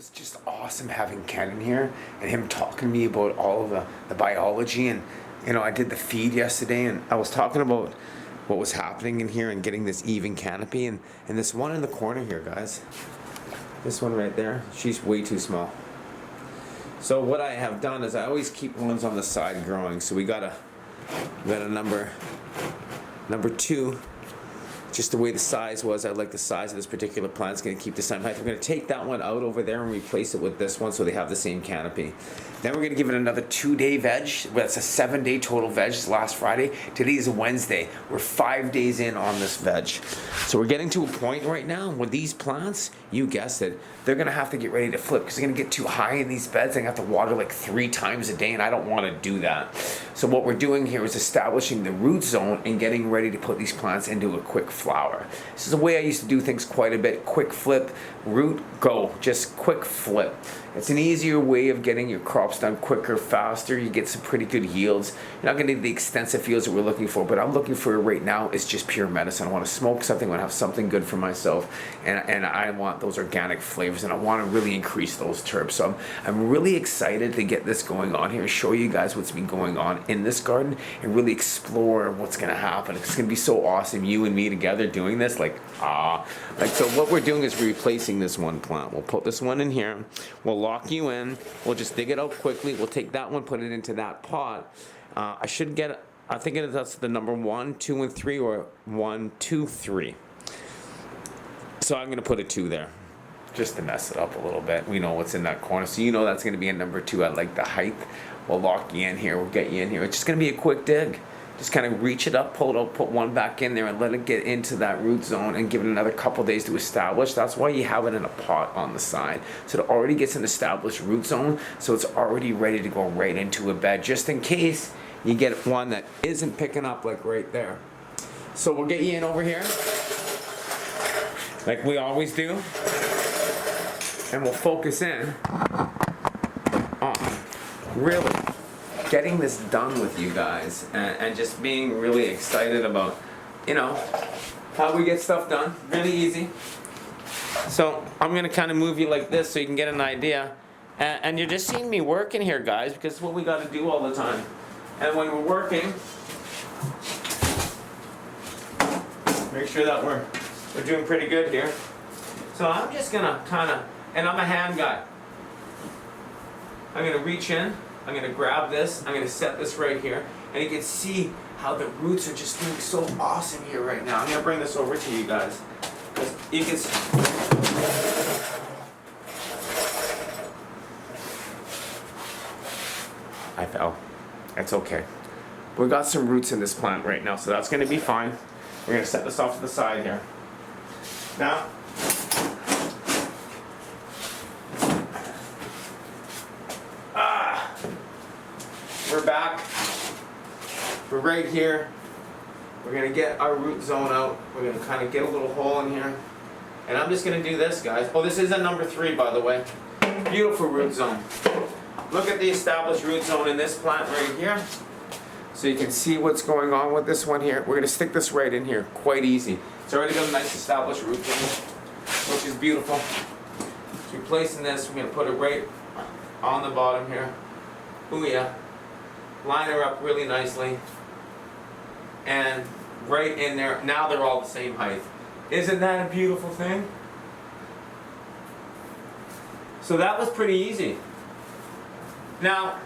It's just awesome having Ken in here and him talking to me about all of the biology. And I did the feed yesterday and I was talking about what was happening in here and getting this even canopy. And this one in the corner here, guys, this one right there, she's way too small. So what I have done is I always keep ones on the side growing. So we got a number 2. Just the way the size was, I like the size of this particular plant. It's going to keep the same height. We're going to take that one out over there and replace it with this one so they have the same canopy. Then we're going to give it another 2-day veg. That's a 7-day total veg. It's last Friday. Today is Wednesday. We're 5 days in on this veg. So we're getting to a point right now where these plants, you guessed it, they're going to have to get ready to flip because they're going to get too high in these beds. They're going to have to water like 3 times a day, and I don't want to do that. So what we're doing here is establishing the root zone and getting ready to put these plants into a quick flower. This is the way I used to do things quite a bit. Quick flip, root, go. Just quick flip. It's an easier way of getting your crops done quicker, faster. You get some pretty good yields. You're not going to get the extensive yields that we're looking for, but I'm looking for right now is just pure medicine. I want to smoke something. I want to have something good for myself, and I want those organic flavors, and I want to really increase those terps. So I'm really excited to get this going on here and show you guys what's been going on in this garden and really explore what's going to happen. It's going to be so awesome, you and me together doing this. So what we're doing is replacing this one plant. We'll put this one in here. We'll lock you in. We'll just dig it out quickly. We'll take that one, put it into that pot. I think that's the number 1, 2, and 3, or 1, 2, 3. So I'm going to put a 2 there, just to mess it up a little bit. We know what's in that corner, so you know that's going to be a number 2. I like the height. We'll lock you in here. We'll get you in here. It's just going to be a quick dig. Just kind of reach it up, pull it out, put one back in there, and let it get into that root zone and give it another couple days to establish. That's why you have it in a pot on the side. So it already gets an established root zone, so it's already ready to go right into a bed, just in case you get one that isn't picking up, like right there. So we'll get you in over here, like we always do, and we'll focus in on really getting this done with you guys, and just being really excited about, how we get stuff done. Really easy. So I'm going to kind of move you like this so you can get an idea. And you're just seeing me working here, guys, because it's what we got to do all the time. And when we're working, make sure that we're doing pretty good here. So I'm just going to kind of, and I'm a hand guy. I'm going to reach in. I'm going to grab this, I'm going to set this right here, and you can see how the roots are just doing so awesome here right now. I'm going to bring this over to you guys, because you can see. I fell. It's okay. We got some roots in this plant right now, so that's going to be fine. We're going to set this off to the side here. Now, we're back. We're right here. We're going to get our root zone out. We're going to kind of get a little hole in here. And I'm just going to do this, guys. Oh, this is a number 3, by the way. Beautiful root zone. Look at the established root zone in this plant right here. So you can see what's going on with this one here. We're going to stick this right in here. Quite easy. It's already got a nice established root zone, which is beautiful. So we're placing this. We're going to put it right on the bottom here. Ooh, yeah. Line her up really nicely, and right in there, now they're all the same height. Isn't that a beautiful thing? So that was pretty easy. Now,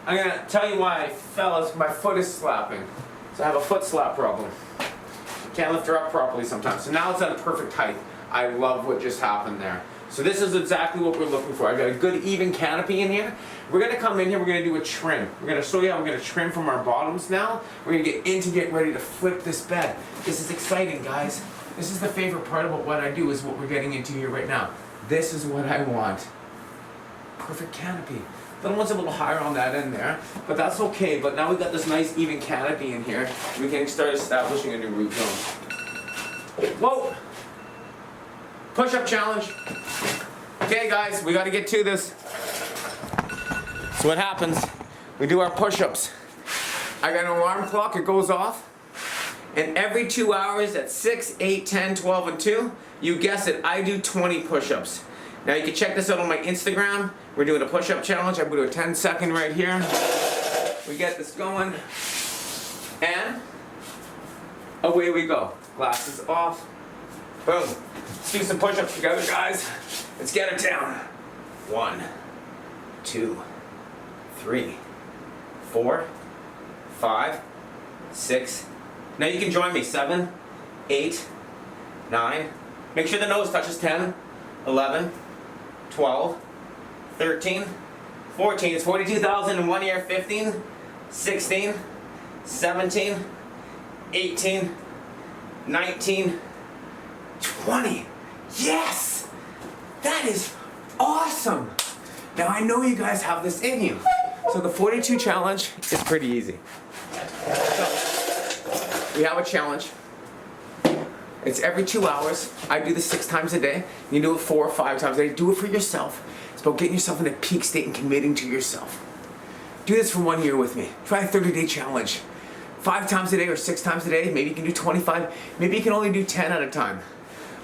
I'm going to tell you why, fellas, my foot is slapping. So I have a foot slap problem. I can't lift her up properly sometimes. So now it's at a perfect height. I love what just happened there. So this is exactly what we're looking for. I've got a good even canopy in here. We're going to come in here, we're going to do a trim. We're going to show you how we're going to trim from our bottoms now. We're going to get into getting ready to flip this bed. This is exciting, guys. This is the favorite part about what I do, is what we're getting into here right now. This is what I want. Perfect canopy. The other one's a little higher on that end there, but that's okay. But now we've got this nice even canopy in here. We can start establishing a new root zone. Whoa! Push-up challenge. Okay, guys, we got to get to this. So what happens, we do our push-ups. I got an alarm clock, it goes off. And every 2 hours at 6, 8, 10, 12, and 2, you guess it, I do 20 push-ups. Now you can check this out on my Instagram. We're doing a push-up challenge. I'm gonna do a 10-second right here. We get this going, and away we go. Glasses off. Boom. Let's do some push-ups together, guys. Let's get it down. 1, 2, 3, 4, 5, 6. Now you can join me. 7, 8, 9. Make sure the nose touches 10, 11, 12, 13, 14. It's 42,000 in 1 year. 15, 16, 17, 18, 19, 20. Yes! That is awesome! Now I know you guys have this in you. So the 42 challenge is pretty easy. So, we have a challenge. It's every 2 hours. I do this 6 times a day. You can do it 4 or 5 times a day. Do it for yourself. It's about getting yourself in a peak state and committing to yourself. Do this for 1 year with me. Try a 30-day challenge. 5 times a day or 6 times a day. Maybe you can do 25. Maybe you can only do 10 at a time.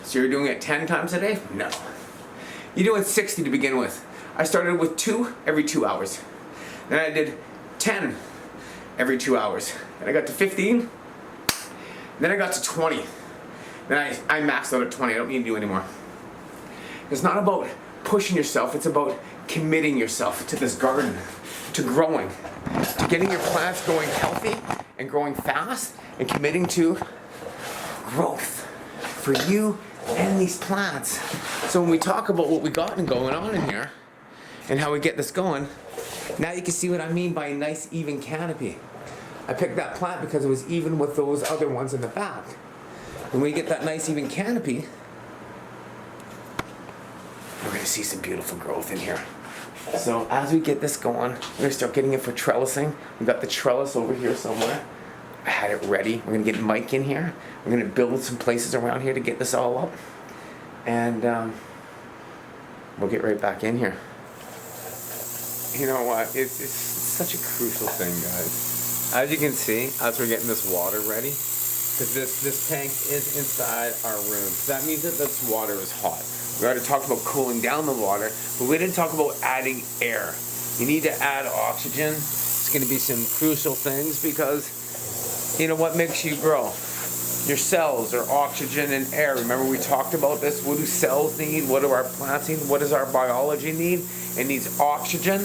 So you're doing it 10 times a day? No. You're doing 60 to begin with. I started with 2 every 2 hours. Then I did 10 every 2 hours. Then I got to 15. Then I got to 20. Then I maxed out at 20. I don't need to do anymore. It's not about pushing yourself. It's about committing yourself to this garden, to growing, to getting your plants going healthy and growing fast, and committing to growth for you and these plants. So when we talk about what we got going on in here and how we get this going, now you can see what I mean by a nice even canopy. I picked that plant because it was even with those other ones in the back. When we get that nice even canopy, we're going to see some beautiful growth in here. So as we get this going, we're going to start getting it for trellising. We got the trellis over here somewhere. I had it ready. We're going to get Mike in here. We're going to build some places around here to get this all up. And we'll get right back in here. You know what? It's such a crucial thing, guys. As you can see, as we're getting this water ready, because this tank is inside our room. So that means that this water is hot. We already talked about cooling down the water, but we didn't talk about adding air. You need to add oxygen. It's going to be some crucial things because you know what makes you grow? Your cells are oxygen and air. Remember we talked about this? What do cells need? What do our plants need? What does our biology need? It needs oxygen,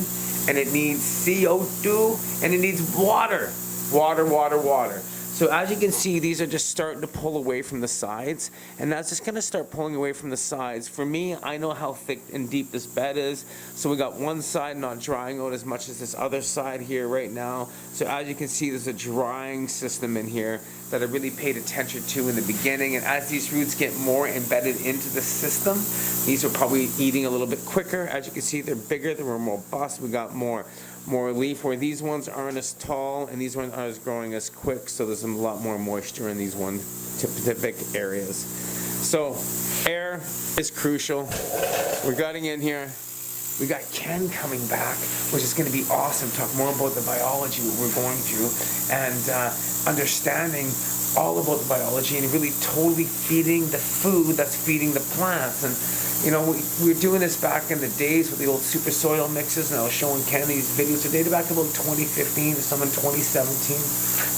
and it needs CO2, and it needs water. Water, water, water. So as you can see, these are just starting to pull away from the sides, and that's just going to start pulling away from the sides. For me, I know how thick and deep this bed is, so we got one side not drying out as much as this other side here right now. So as you can see, there's a drying system in here that I really paid attention to in the beginning, and as these roots get more embedded into the system, these are probably eating a little bit quicker. As you can see, they're bigger, they're more robust, we got more leaf, where these ones aren't as tall and these ones aren't as growing as quick, so there's a lot more moisture in these one specific areas. So air is crucial. We're getting in here. We got Ken coming back, which is going to be awesome. Talk more about the biology, what we're going through, and understanding all about the biology and really totally feeding the food that's feeding the plants. And you know, we were doing this back in the days with the old super soil mixes, and I was showing Ken these videos. They dated back to about 2015 to some in 2017.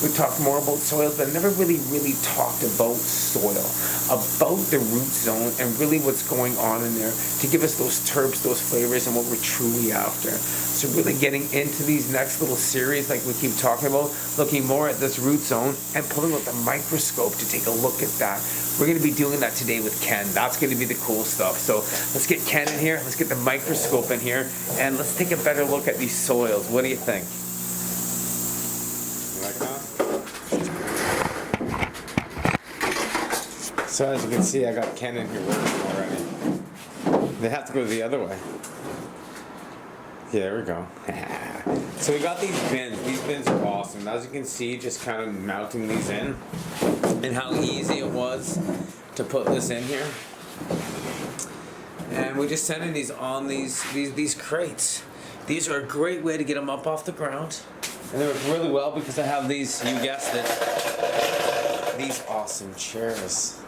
We talked more about soils, but I never really talked about soil, about the root zone, and really what's going on in there to give us those terps, those flavors, and what we're truly after. So really getting into these next little series, like we keep talking about, looking more at this root zone and pulling out the microscope to take a look at that. We're going to be doing that today with Ken. That's going to be the cool stuff. So let's get Ken in here, let's get the microscope in here, and let's take a better look at these soils. What do you think? You like that? So as you can see, I got Ken in here working already. They have to go the other way. Yeah, there we go. So we got these bins. These bins are awesome. As you can see, just kind of mounting these in, and how easy it was to put this in here. And we just sending these on these crates. These are a great way to get them up off the ground, and they work really well because I have these. You guessed it. These awesome chairs.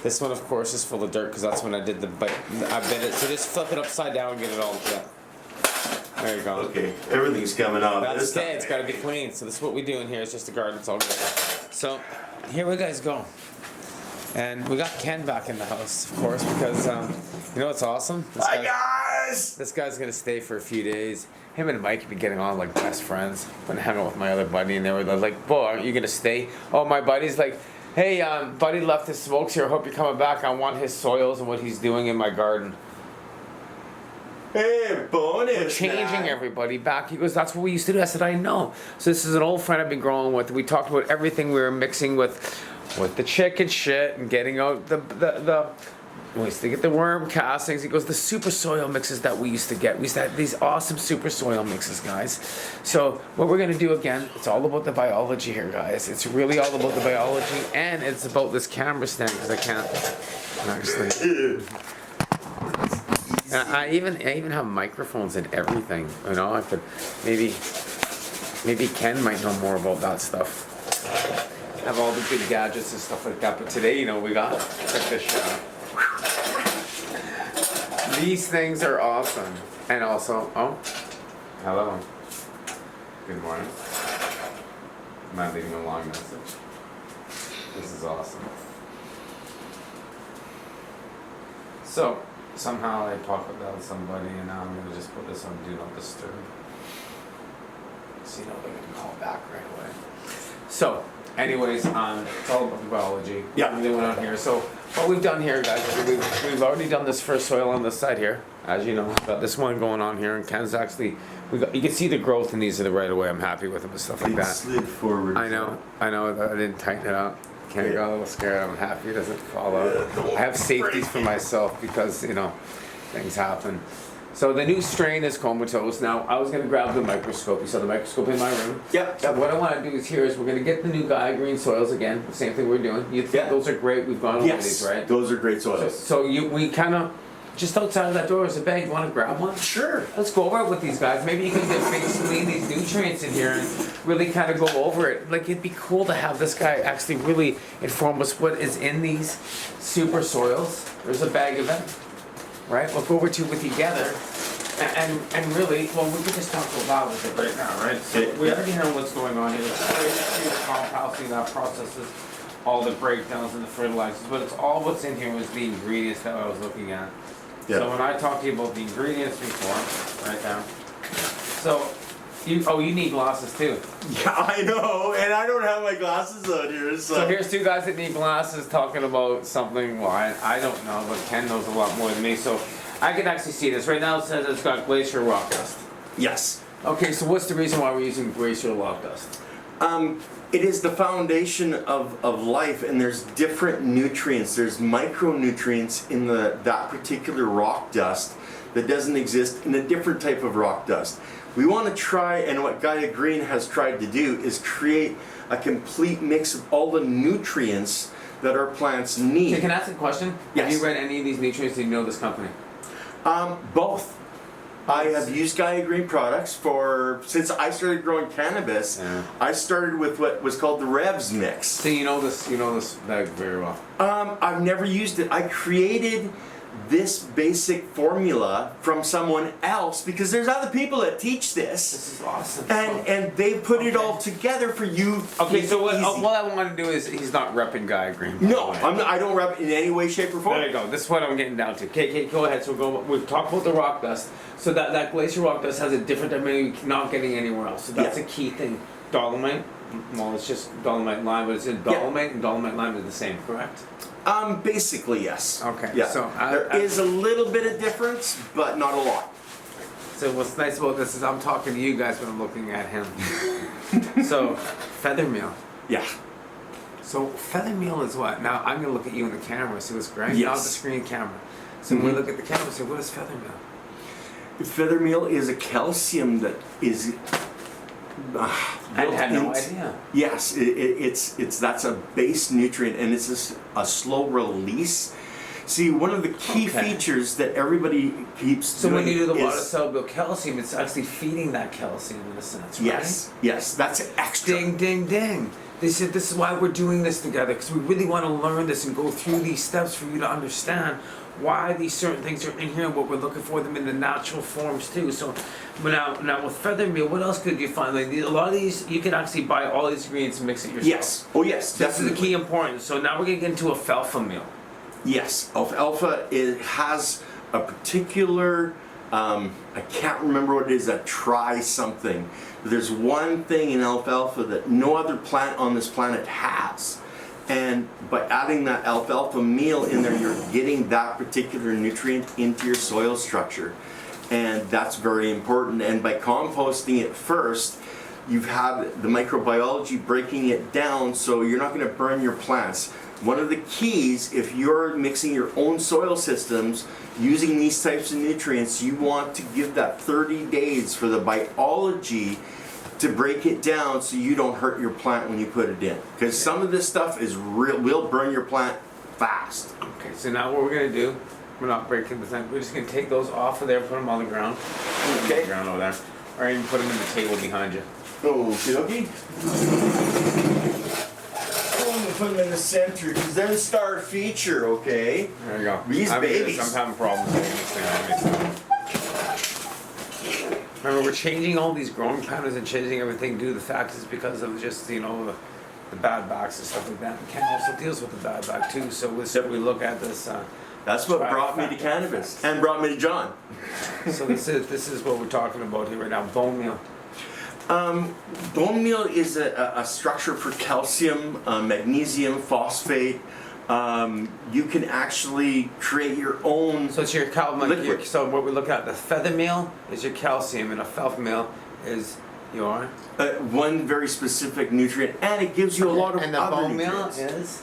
This one, of course, is full of dirt because that's when I did the bite. I bit it. So just flip it upside down and get it all together. There you go. Okay, everything's coming out. That's okay. It's got to be clean. So this is what we do in here. It's just a garden. It's all good. So here we guys go. And we got Ken back in the house, of course, because you know what's awesome? Hi guys! This guy's gonna stay for a few days. Him and Mike have been getting on like best friends. Been hanging out with my other buddy, and they were like, "Bo, aren't you gonna stay?" Oh, my buddy's like, "Hey, buddy left his smokes here. Hope you're coming back. I want his soils and what he's doing in my garden." Hey, bonus! Changing everybody back. He goes, "That's what we used to do." I said, "I know." So this is an old friend I've been growing with. We talked about everything we were mixing with the chicken shit and getting out we used to get the worm castings. He goes, the super soil mixes that we used to get. We used to have these awesome super soil mixes, guys. So what we're going to do again, it's all about the biology here, guys. It's really all about the biology, and it's about this camera stand because I can't actually. I even have microphones and everything. You know, I could maybe Ken might know more about that stuff. Have all the good gadgets and stuff like that. But today, you know, we got check this shit out. These things are awesome. And also, oh, hello. Good morning. I'm not leaving a long message. This is awesome. So, somehow I popped it out somebody, and now I'm going to just put this on Do Not Disturb. So, you know, they're going to call back right away. So, anyways, it's all about the biology. Yeah. What we went on here. So what we've done here, guys, is we've already done this first soil on this side here, as you know. We've got this one going on here, and Ken's actually, you can see the growth in these are the right away. I'm happy with them and stuff like that. Slid forward. I know. I didn't tighten it up. Ken got a little scared. I'm happy it doesn't fall out. I have safeties for myself because, you know, things happen. So the new strain is comatose. Now, I was going to grab the microscope. You saw the microscope in my room? Yep. So what I want to do is we're going to get the new Gaia Green soils again. The same thing we're doing. You think those are great? We've gone over these, right? Those are great soils. So we kind of, just outside of that door is a bag. You want to grab one? Sure. Let's go over it with these guys. Maybe you can get basically these nutrients in here and really kind of go over it. Like, it'd be cool to have this guy actually really inform us what is in these super soils. There's a bag of it, right? We'll go over to it with you together. And really, well, we could just talk about with it right now, right? So we already know what's going on here. The compounding that processes all the breakdowns and the fertilizers, but it's all what's in here was the ingredients that I was looking at. Yeah. So when I talked to you about the ingredients before, right now, so you need glasses too. Yeah, I know, and I don't have my glasses on here. So here's two guys that need glasses talking about something. Well, I don't know, but Ken knows a lot more than me. So I can actually see this. Right now it says it's got glacier rock dust. Yes. Okay, so what's the reason why we're using glacier rock dust? It is the foundation of life, and there's different nutrients. There's micronutrients in that particular rock dust that doesn't exist in a different type of rock dust. We want to try, and what Gaia Green has tried to do is create a complete mix of all the nutrients that our plants need. Okay, can I ask a question? Yes. Have you read any of these nutrients? Do you know this company? Both. I have used Gaia Green products since I started growing cannabis. Yeah. I started with what was called the Revs mix. So you know this bag very well. I've never used it. I created this basic formula from someone else because there's other people that teach this. This is awesome. And they put it all together for you. Okay, so what I want to do is he's not repping Gaia Green. No, I don't rep in any way, shape, or form. There you go. This is what I'm getting down to. Okay, go ahead. So we've talked about the rock dust. So that glacier rock dust has a different dimension you're not getting anywhere else. So that's a key thing. Dolomite. Well, it's just dolomite lime, but it's in dolomite and dolomite lime are the same, correct? Basically, yes. Okay. Yeah. So there is a little bit of difference, but not a lot. So what's nice about this is I'm talking to you guys when I'm looking at him. So, feather meal. Yeah. So feather meal is what? Now I'm gonna look at you in the camera, so it's great. Yes. Not the screen camera. So when we look at the camera, say, what is feather meal? Feather meal is a calcium that is. I had no idea. Yes, it's that's a base nutrient, and it's a slow release. See, one of the key features that everybody keeps doing when you do the water is, soluble calcium, it's actually feeding that calcium in a sense, right? yes, that's extra. Ding, ding, ding. They said this is why we're doing this together, because we really want to learn this and go through these steps for you to understand why these certain things are in here and what we're looking for them in the natural forms too. So now with feather meal, what else could you find? Like a lot of these, you can actually buy all these ingredients and mix it yourself. Yes. Oh yes, So this is definitely. the key important. So now we're going to get into alfalfa meal. Yes, alfalfa has a particular, I can't remember what it is, a try something. But there's one thing in alfalfa that no other plant on this planet has. And by adding that alfalfa meal in there, you're getting that particular nutrient into your soil structure. And that's very important. And by composting it first, you've had the microbiology breaking it down, so you're not going to burn your plants. One of the keys, if you're mixing your own soil systems using these types of nutrients, you want to give that 30 days for the biology to break it down so you don't hurt your plant when you put it in. Because some of this stuff is will burn your plant fast. Okay, so now what we're going to do, we're not breaking the thing, we're just going to take those off of there, put them on the ground. Okay. On the ground over there. Or even put them in the table behind you. Okay. Put them in the center because they're the star feature, okay? There you go. These babies. I'm having problems getting this thing on me. Remember, we're changing all these growing patterns and changing everything due to the fact is because of just, you know, the bad backs and stuff like that. And cannabis also deals with the bad back too. So we look at this. That's what brought me to cannabis and brought me to John. So this is what we're talking about here right now. Bone meal. Bone meal is a structure for calcium, magnesium, phosphate. You can actually create your own. So it's your liquid. So what we look at, the feather meal is your calcium, and alfalfa meal is your one very specific nutrient, and it gives you a lot of and the other bone meal nutrients. is.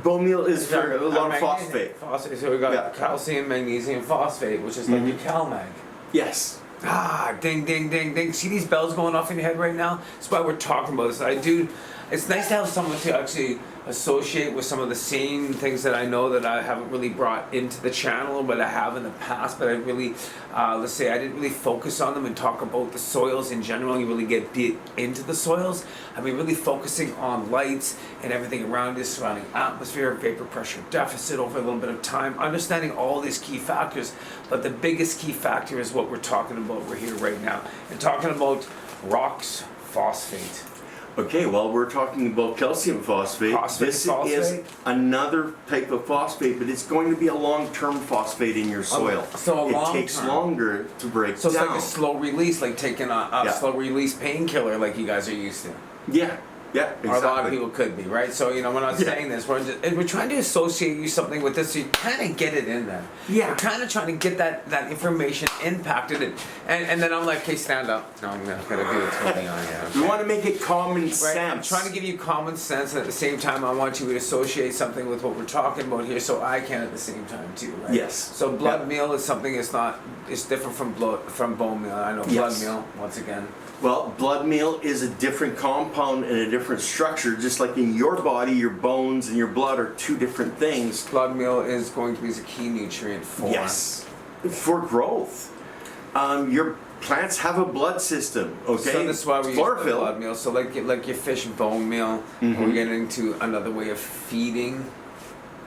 Bone meal is for a lot of magnesium. phosphate. Phosphate. So we got calcium, magnesium, phosphate, which is like your CalMag. Yes. Ah, ding, ding, ding, ding. See these bells going off in your head right now? That's why we're talking about this. It's nice to have someone to actually associate with some of the same things that I know that I haven't really brought into the channel, but I have in the past. But I really, let's say, I didn't really focus on them and talk about the soils in general. You really get deep into the soils. I mean, really focusing on lights and everything around us, surrounding atmosphere, vapor pressure deficit over a little bit of time, understanding all these key factors. But the biggest key factor is what we're talking about. We're here right now and talking about rocks phosphate. Okay, well, we're talking about calcium phosphate. This is another type of phosphate, but it's going to be a long-term phosphate in your soil. So it takes longer to break down. So it's like a slow release, like taking a slow release painkiller like you guys are used to. Yeah, exactly. Or a lot of people could be, right? So, you know, we're not saying this. We're trying to associate you something with this so you kind of get it in there. Yeah. We're kind of trying to get that information impacted. And then I'm like, hey, stand up. No, I'm going to do it totally on here. Okay? We want to make it common sense. Right? I'm trying to give you common sense, and at the same time, I want you to associate something with what we're talking about here, so I can at the same time too, right? Yes. So blood meal is something it's different from bone meal. I know blood meal, once again. Well, blood meal is a different compound and a different structure. Just like in your body, your bones and your blood are two different things. Blood meal is going to be a key nutrient for growth. Your plants have a blood system. Okay, so that's why we use chlorophyll. blood meal. So like your fish bone meal, we're getting into another way of feeding.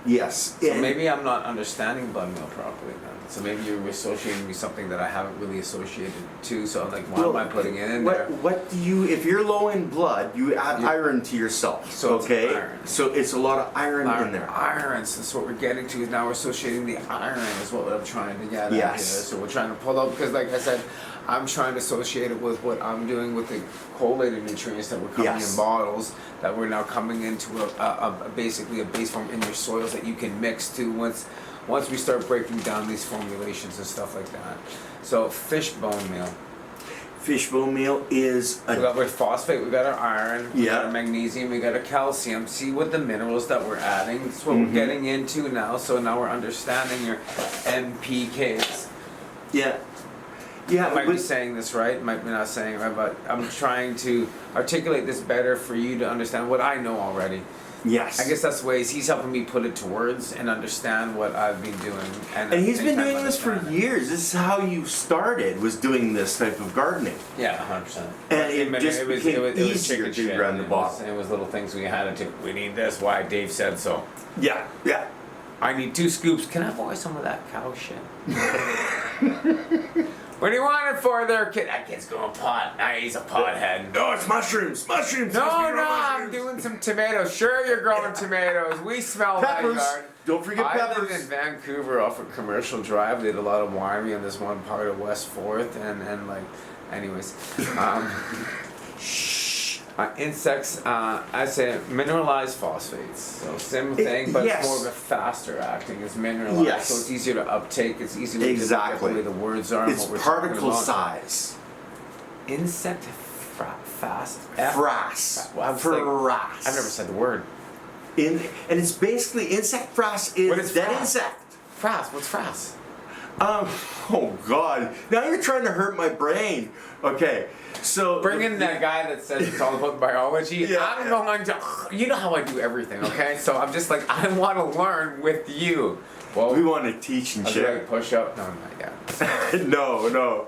Yes. So maybe I'm not understanding blood meal properly then. So maybe you're associating me something that I haven't really associated to. So I'm like, why am I putting it in there? What do you? If you're low in blood, you add iron to yourself. So okay. Iron. So it's a lot of iron in there. Iron. So that's what we're getting to. Is now we're associating the iron is what I'm trying to get at here. So we're trying to pull up because, like I said, I'm trying to associate it with what I'm doing with the collated nutrients that were coming in bottles that we're now coming into basically a base form in your soils that you can mix to once we start breaking down these formulations and stuff like that. So fish bone meal. Fish bone meal is we got our phosphate, we got our iron, we got our Yeah. magnesium, we got our calcium. See what the minerals that we're adding. That's what we're getting into now. So now we're understanding your NPKs. Yeah. Yeah, I might be but- saying this right, might be not saying it right, but I'm trying to articulate this better for you to understand what I know already. Yes. I guess that's ways he's helping me put it to words and understand what I've been doing. And And he's been doing this for years. This is how you started, was doing this type of gardening. Yeah, 100%. And it just became easier chicken to shit, run the and bottle. It was little things we had to. We need this. Why Dave said so. Yeah, yeah. I need 2 scoops. Can I borrow some of that cow shit? What do you want it for there, kid? That kid's going pot. Nah, he's a pothead. No, it's mushrooms. Mushrooms. No, Must be real I'm mushrooms. doing some tomatoes. Sure, you're growing tomatoes. We smell that Peppers. yard. Don't forget I peppers. lived in Vancouver off of Commercial Drive. They did a lot of winery on this one part of West 4th, and like, anyways. Insects, I say mineralized phosphates. So same thing, but yes. it's more of a faster acting. It's mineralized, Yes. so it's easier to uptake. It's easier to Exactly. get the way the words are. And It's what we're particle talking about. size. Insect fast. Frass. Well, I was like, Frass. I've never said the word. And it's basically insect frass What is is dead frass? insect. Frass. What's frass? Oh God! Now you're trying to hurt my brain. Okay, so Bring in that guy that says it's all about biology. Yeah, I don't know how to. You know how I do everything, okay? So I'm just like, I want to learn with you. Well, We want to teach and I was shit. like, push up. No, not yet. No.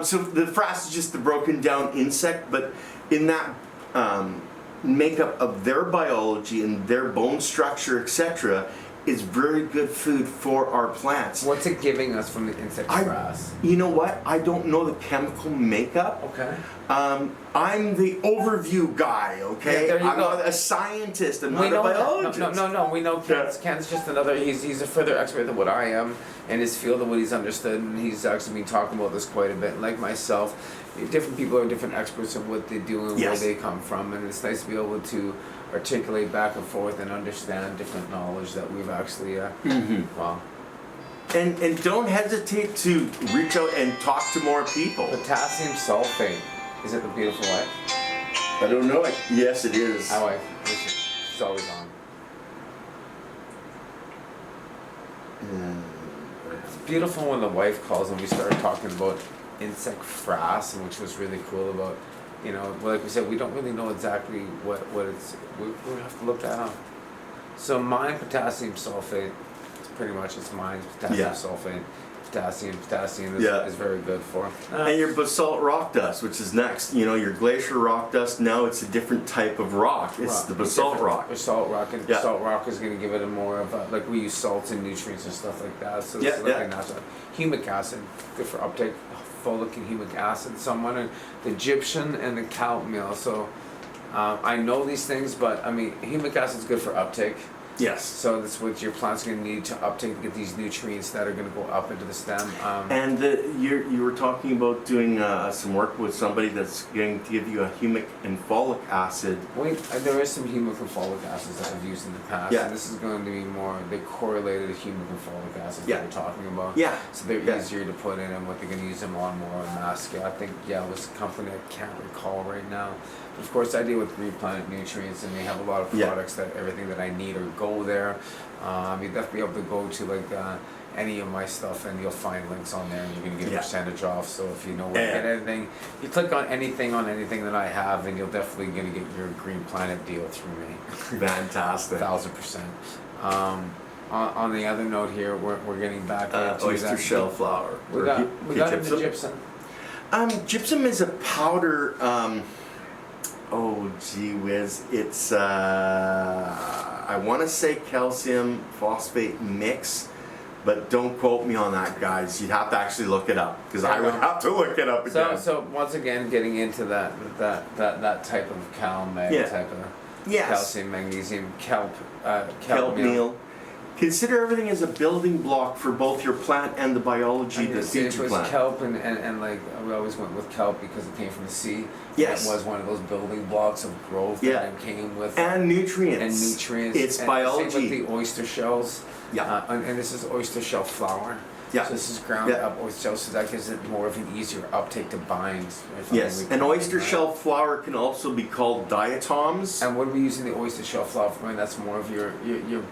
So the frass is just the broken down insect, but in that makeup of their biology and their bone structure, etc., is very good food for our plants. What's it giving us from the insect frass? You know what? I don't know the chemical makeup. Okay. I'm the overview guy, okay? Yeah, there you I'm go. not a scientist, I'm We not a know that. biologist. No. We know Ken's. Yeah. Ken's just another. He's a further expert than what I am in his field of what he's understood, and he's actually been talking about this quite a bit. Like myself, different people are different experts of what they do and Yes. where they come from, and it's nice to be able to articulate back and forth and understand different knowledge that we've actually. Well, And don't hesitate to reach out and talk to more people. potassium sulfate. Is it the beautiful wife? I don't know it. Yes, it is. My wife. She's always on. It's beautiful when the wife calls and we start talking about insect frass, and which was really cool about, you know, like we said, we don't really know exactly what it's, we have to look that up. So mine potassium sulfate, it's pretty much, it's mine potassium Yeah. sulfate. Potassium is, Yeah. is very good for. And your basalt rock dust, which is next. You know, your glacier rock dust, now it's a different type of rock. It's the basalt rock. Basalt rock, and Yeah. basalt rock is going to give it a more of a, like we use salts and nutrients and stuff like that. So Yeah, it's like yeah. a natural. Humic acid, good for uptake. Folic and humic acid. So I'm wondering the Egyptian and the kelp meal. So I know these things, but I mean, humic acid is good for uptake. Yes. So that's what your plant's going to need to uptake to get these nutrients that are going to go up into the stem. And you were talking about doing some work with somebody that's going to give you a humic and folic acid. Wait, there is some humic and folic acids that I've used in the past. Yeah. And this is going to be more, they correlated humic and folic acids Yeah. that we're talking about. Yeah. So they're Yeah. easier to put in, and what they're going to use them on more on mass scale. I think, it was a company I can't recall right now. But of course, I deal with Green Planet Nutrients, and they have a lot of Yeah. products that everything that I need or go there. You definitely be able to go to like any of my stuff, and you'll find links on there, and you're gonna get a Yeah. percentage off. So if you know where to Yeah. get anything, you click on anything that I have, and you'll definitely gonna get your Green Planet deal through me. Fantastic. 1000%. On the other note here, we're getting back into Oyster that. shell flour. We Or got into gypsum. gypsum. Gypsum is a powder. Oh gee whiz! It's I want to say calcium phosphate mix, but don't quote me on that, guys. You'd have to actually look it up because I would have to look it up again. So once again, getting into that type of CalMag, Yeah. type of Yes. calcium, magnesium, kelp Kelp meal. Consider everything as a building block for both your plant and the biology that It feeds your was plant. kelp, and like we always went with kelp because it came from the sea. Yes. It was one of those building blocks of growth Yeah. that it came with. And nutrients. And nutrients. It's and biology. Same with the oyster shells. Yeah. And this is oyster shell flour. Yeah. So this is ground Yeah. up oyster shell, so that gives it more of an easier uptake to bind. Yes, and oyster shell flour can also be called diatoms. And what are we using the oyster shell flour for? And that's more of your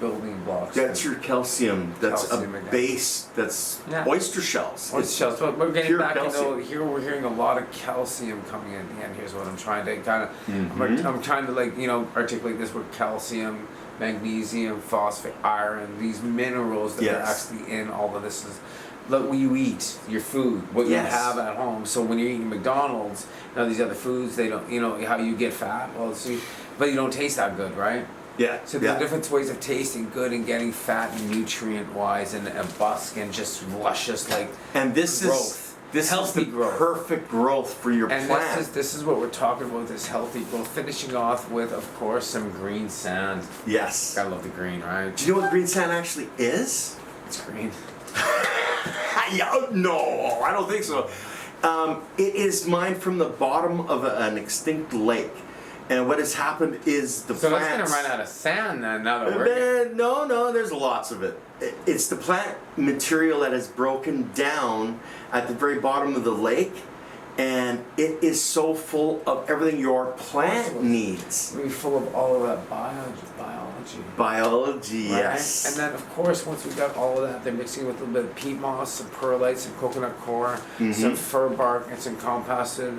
building blocks. That's your calcium. That's Calcium a again. base. That's oyster shells. Oyster shells. But we're getting pure back calcium. into here. We're hearing a lot of calcium coming in. And here's what I'm trying to kind of. Mm-hmm. I'm trying to articulate this word: calcium, magnesium, phosphate, iron. These minerals that are actually in all of this is. Look, what you eat, your food, what you have at home. So when you're eating McDonald's, these other foods, they don't, how you get fat. Well, see, but you don't taste that good, right? Yeah. So there are different ways of tasting good and getting fat and nutrient-wise, and a busk and just luscious and this growth. This healthy is the growth. perfect growth for your and plant. this is what we're talking about, this healthy growth. Finishing off with, of course, some green sand. Yes. Gotta love the green, right? Do you know what green sand actually is? It's green. Yeah, no, I don't think so. It is mined from the bottom of an extinct lake. And what has happened is the So plants... that's gonna run out of sand then, now that we're... No, there's lots of it. It's the plant material that has broken down at the very bottom of the lake, and it is so full of everything your plant needs. Really full of all of that biology. Biology, Right? yes. And then, of course, once we've got all of that, they're mixing it with a little bit of peat moss, some perlite, some coconut coir, some fir bark, and some composted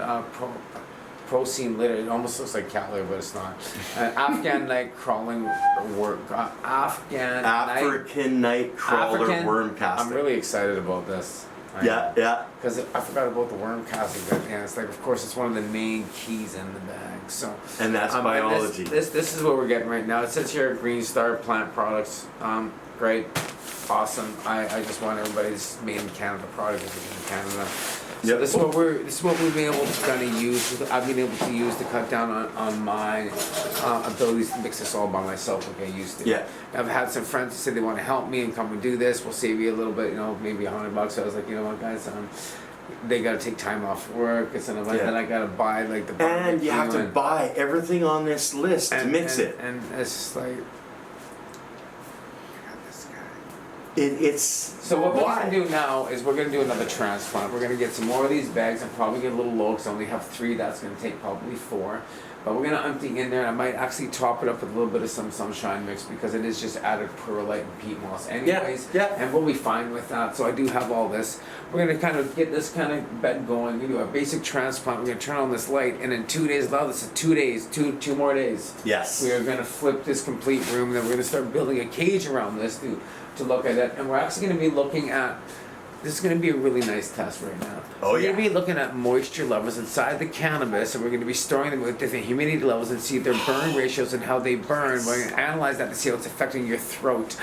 Procene litter. It almost looks like cat litter, but it's not. Afghan night crawling worm. African night crawler worm casting. I'm really excited about this. Yeah. Because I forgot about the worm casting, and it's like, of course, it's one of the main keys in the bag. So. And that's biology. And this is what we're getting right now. It says here, Green Star Plant Products. Great, awesome. I just want everybody's made in Canada product is in Canada. So this is what we've been able to kind of use. I've been able to use to cut down on my abilities to mix this all by myself like I used to. Yeah. I've had some friends who said they want to help me and come and do this. We'll save you a little bit, maybe $100. So I was like, you know what, guys, they got to take time off work. It's then I got to buy the and you have to buy everything on this list to mix it. And it's just like. So what we're going to do now is we're going to do another transplant. We're going to get some more of these bags and probably get a little low because I only have 3. That's going to take probably 4. But we're going to empty in there. I might actually top it up with a little bit of some sunshine mix because it is just added perlite and peat moss anyways. Yeah. And we'll be fine with that. So I do have all this. We're going to kind of get this kind of bed going. We do a basic transplant. We're going to turn on this light. And in 2 days, this is 2 days, two more days. Yes. We are going to flip this complete room. Then we're going to start building a cage around this to look at it, and we're actually going to be looking at, this is going to be a really nice test right now. We're going to be looking at moisture levels inside the cannabis, and we're going to be storing them with different humidity levels and see their burn ratios and how they burn. We're going to analyze that to see how it's affecting your throat.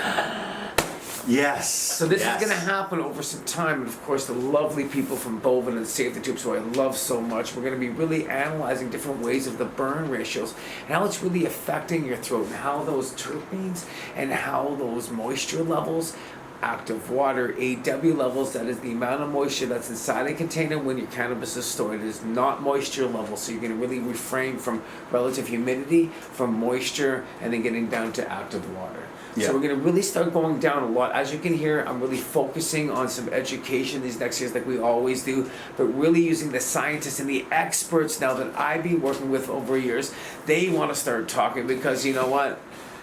Yes. So this is going to happen over some time, and of course the lovely people from Bovin and Save the Tubes, who I love so much, we're going to be really analyzing different ways of the burn ratios and how it's really affecting your throat and how those terpenes and how those moisture levels, active water, AW levels, that is the amount of moisture that's inside a container when your cannabis is stored. It is not moisture level, so you're going to really refrain from relative humidity, from moisture, and then getting down to active water. Yeah. So we're going to really start going down a lot. As you can hear, I'm really focusing on some education these next years like we always do, but really using the scientists and the experts now that I've been working with over years. They want to start talking because, you know what?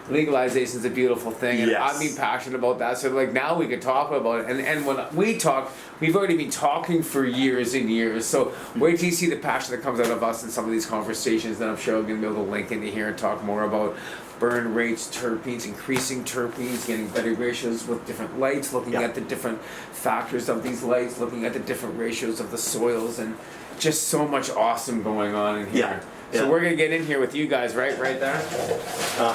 Legalization is a beautiful thing, and I've been passionate about that. So now we can talk about it. And when we talk, we've already been talking for years and years. So wait till you see the passion that comes out of us in some of these conversations. Then I'm sure I'm going to be able to link into here and talk more about burn rates, terpenes, increasing terpenes, getting better ratios with different lights, looking at the different factors of these lights, looking at the different ratios of the soils, and just so much awesome going on in here. So we're going to get in here with you guys, right there. So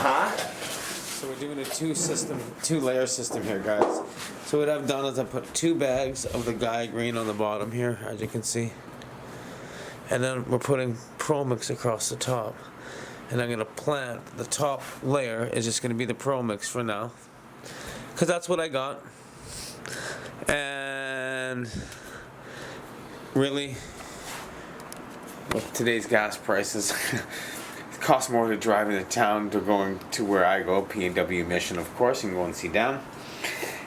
we're doing a two-layer system here, guys. So what I've done is I put 2 bags of the Gaia Green on the bottom here, as you can see. And then we're putting Pro Mix across the top. And I'm going to plant, the top layer is just going to be the Pro Mix for now. Because that's what I got. And really, with today's gas prices, it costs more to drive into town to going to where I go, P&W Mission, of course, and go and see Dan.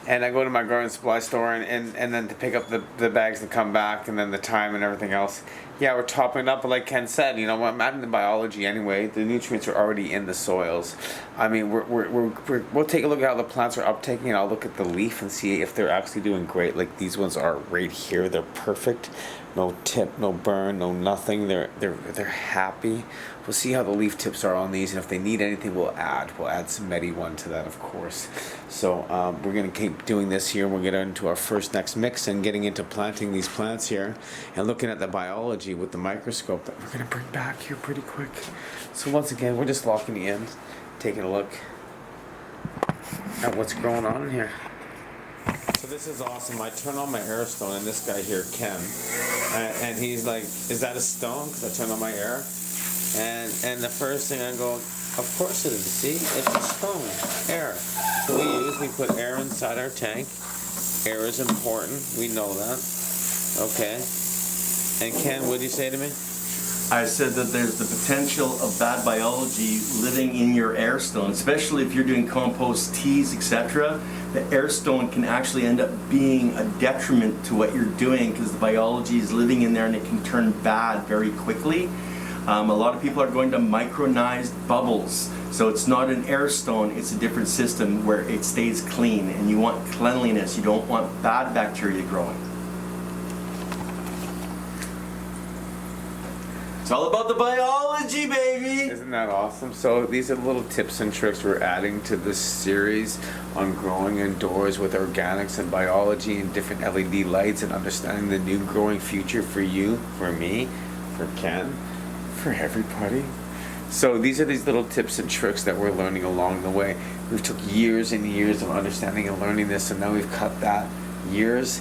and I go to my garden supply store and then to pick up the bags that come back and then the time and everything else. Yeah, we're topping it up, but like Ken said, you know what? I'm adding the biology anyway. The nutrients are already in the soils. I mean, we'll take a look at how the plants are uptaking, and I'll look at the leaf and see if they're actually doing great. Like these ones are right here. They're perfect. No tip, no burn, no nothing. They're happy. We'll see how the leaf tips are on these, and if they need anything, we'll add some Medi-1 to that, of course. So we're gonna keep doing this here. We'll get into our next mix and getting into planting these plants here and looking at the biology with the microscope that we're gonna bring back here pretty quick. So once again, we're just locking you in, taking a look at what's going on in here. So this is awesome. I turn on my air stone, and this guy here, Ken, and he's like, "Is that a stone?" Because I turn on my air, and the first thing I go, "Of course it is. See, it's a stone, air." So we put air inside our tank. Air is important. We know that. Okay. And Ken, what did you say to me? I said that there's the potential of bad biology living in your air stone, especially if you're doing compost teas, etc. The air stone can actually end up being a detriment to what you're doing because the biology is living in there and it can turn bad very quickly. A lot of people are going to micronized bubbles. So it's not an air stone, it's a different system where it stays clean, and you want cleanliness. You don't want bad bacteria growing. It's all about the biology, baby! Isn't that awesome? So these are little tips and tricks we're adding to this series on growing indoors with organics and biology and different LED lights and understanding the new growing future for you, for me, for Ken, for everybody. So these are these little tips and tricks that we're learning along the way. We've took years and years of understanding and learning this, and now we've cut that years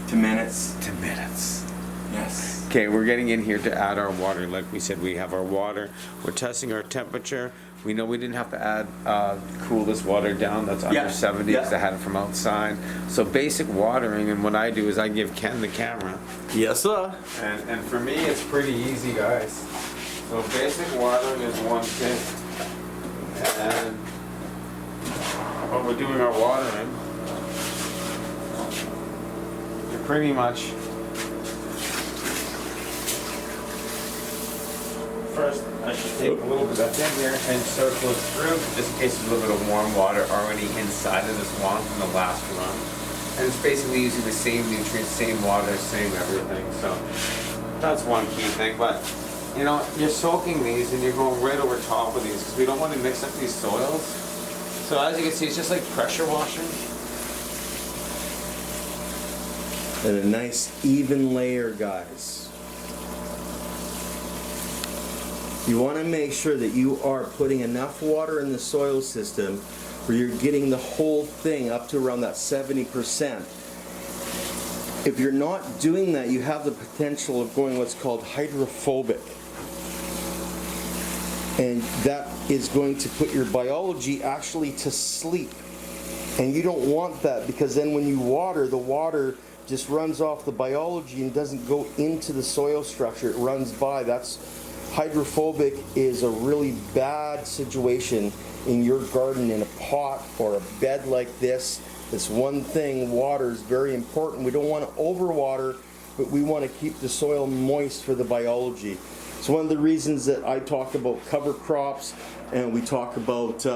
to minutes. To minutes. Yes. Okay, we're getting in here to add our water. Like we said, we have our water. We're testing our temperature. We know we didn't have to add cool this water down. That's under 70 because I had it from outside. So basic watering, and what I do is I give Ken the camera. Yes, sir. And for me, it's pretty easy, guys. So basic watering is one thing. And when we're doing our watering, you're pretty much first, I should take a little bit of that in here and circle it through, just in case there's a little bit of warm water already inside of this one from the last run. And it's basically using the same nutrients, same water, same everything. So that's one key thing. But you know, you're soaking these and you're going right over top of these because we don't want to mix up these soils. So as you can see, it's just like pressure washing. And a nice even layer, guys. You want to make sure that you are putting enough water in the soil system where you're getting the whole thing up to around that 70%. If you're not doing that, you have the potential of going what's called hydrophobic. And that is going to put your biology actually to sleep. And you don't want that, because then when you water, the water just runs off the biology and doesn't go into the soil structure. It runs by. Hydrophobic is a really bad situation in your garden, in a pot or a bed like this. This one thing, water is very important. We don't want to overwater, but we want to keep the soil moist for the biology. It's one of the reasons that I talk about cover crops, and we talk about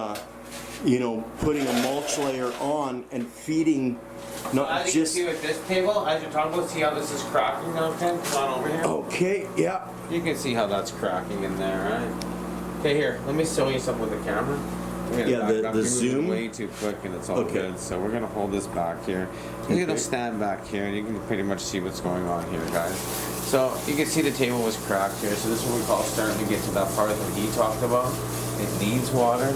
putting a mulch layer on and feeding. Not as just. You can see with this table, as you're talking about, see how this is cracking now, Ken? Come on over here. Okay, yeah. You can see how that's cracking in there, right? Okay, here, let me show you something with the camera. The zoom. Way too quick, and it's all good. So we're gonna hold this back here. You're gonna stand back here, and you can pretty much see what's going on here, guys. So you can see the table was cracked here. So this is what we call starting to get to that part that he talked about. It needs water.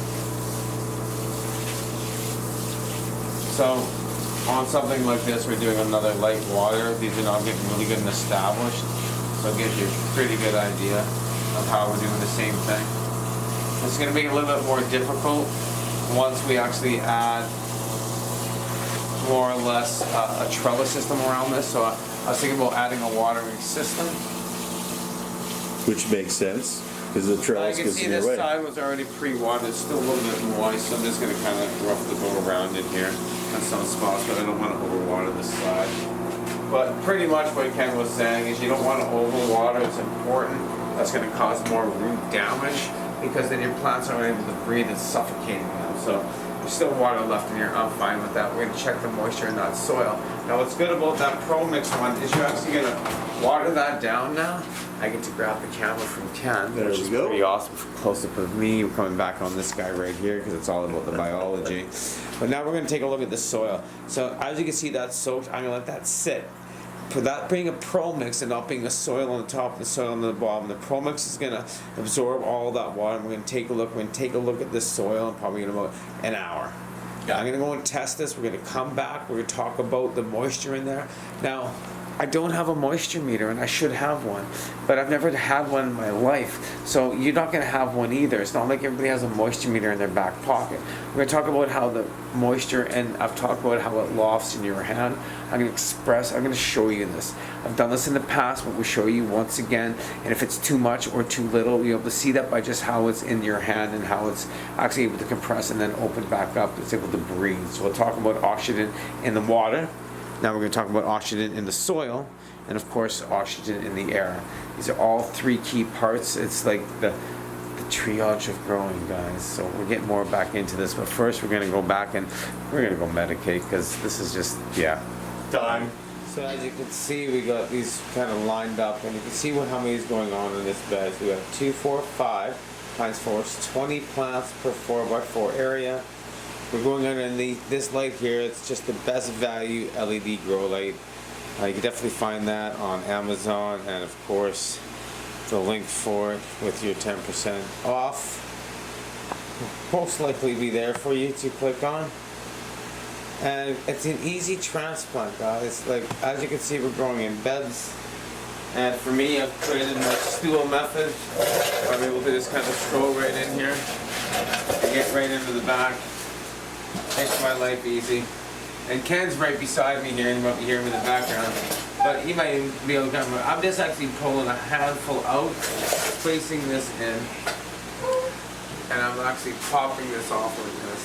So on something like this, we're doing another light water. These are now getting really good and established. So it gives you a pretty good idea of how we're doing the same thing. It's going to make it a little bit more difficult once we actually add more or less a trellis system around this. So I was thinking about adding a watering system. Which makes sense, because the trellis gets in your way. You can see this side was already pre-watered. It's still a little bit moist, so I'm just going to kind of rough the boat around it here. on some spots, but I don't want to overwater this side. But pretty much what Ken was saying is you don't want to overwater. It's important. That's going to cause more root damage because then your plants aren't able to breathe and suffocating them. So there's still water left in here. I'm fine with that. We're going to check the moisture in that soil. Now what's good about that Pro Mix one is you're actually going to water that down now. I get to grab the camera from Ken, There which we is go. pretty awesome for close up of me. We're coming back on this guy right here because it's all about the biology. But now we're going to take a look at the soil. So as you can see, that's soaked. I'm going to let that sit. For that being a Pro Mix and not being a soil on the top and the soil on the bottom, the Pro Mix is going to absorb all that water. We're going to take a look. We're going to take a look at this soil probably in about an hour. Yeah. I'm going to go and test this. We're going to come back. We're going to talk about the moisture in there. Now, I don't have a moisture meter, and I should have one, but I've never had one in my life. So you're not going to have one either. It's not like everybody has a moisture meter in their back pocket. We're going to talk about how the moisture, and I've talked about how it lofts in your hand. I'm going to show you this. I've done this in the past, but we'll show you once again. And if it's too much or too little, you'll be able to see that by just how it's in your hand and how it's actually able to compress and then open back up. It's able to breathe. So we'll talk about oxygen in the water. Now we're going to talk about oxygen in the soil, and of course oxygen in the air. These are all three key parts. It's like the triage of growing, guys. So we'll get more back into this, but first we're going to go back and we're going to go medicate because this is just, yeah. Time. So as you can see, we got these kind of lined up, and you can see how many is going on in this bed. So we got 2, 4, 5 times 4 is 20 plants per 4x4 area. We're going underneath this light here. It's just the best value LED grow light. You can definitely find that on Amazon, and of course the link for it with your 10% off will most likely be there for you to click on. And it's an easy transplant, guys. Like, as you can see, we're growing in beds. And for me, I've created my stool method. I'm able to just kind of stroll right in here and get right into the back. Makes my life easy. And Ken's right beside me here, and you might be hearing him in the background. But he might even be able to come. I'm just actually pulling a handful out, placing this in, and I'm actually popping this off like this.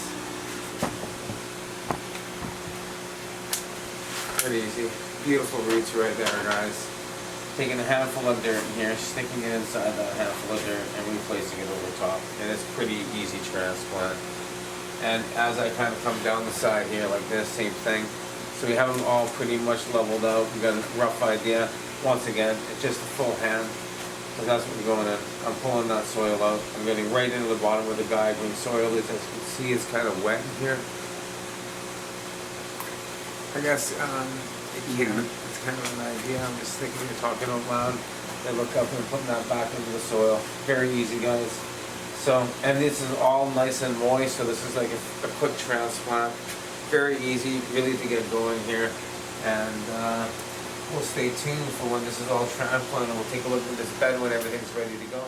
Pretty easy. Beautiful roots right there, guys. Taking a handful of dirt in here, sticking it inside that handful of dirt, and replacing it over top. And it's pretty easy transplant. And as I kind of come down the side here like this, same thing. So we have them all pretty much leveled out. We got a rough idea. Once again, it's just a full hand. So that's what we're going in. I'm pulling that soil out. I'm getting right into the bottom where the guide-green soil is. As you can see, it's kind of wet in here. I guess it's kind of an idea. I'm just thinking you're talking out loud. Then look up and putting that back into the soil. Very easy, guys. So, and this is all nice and moist, so this is like a quick transplant. Very easy, really to get going here. And we'll stay tuned for when this is all transplanted. We'll take a look at this bed when everything's ready to go.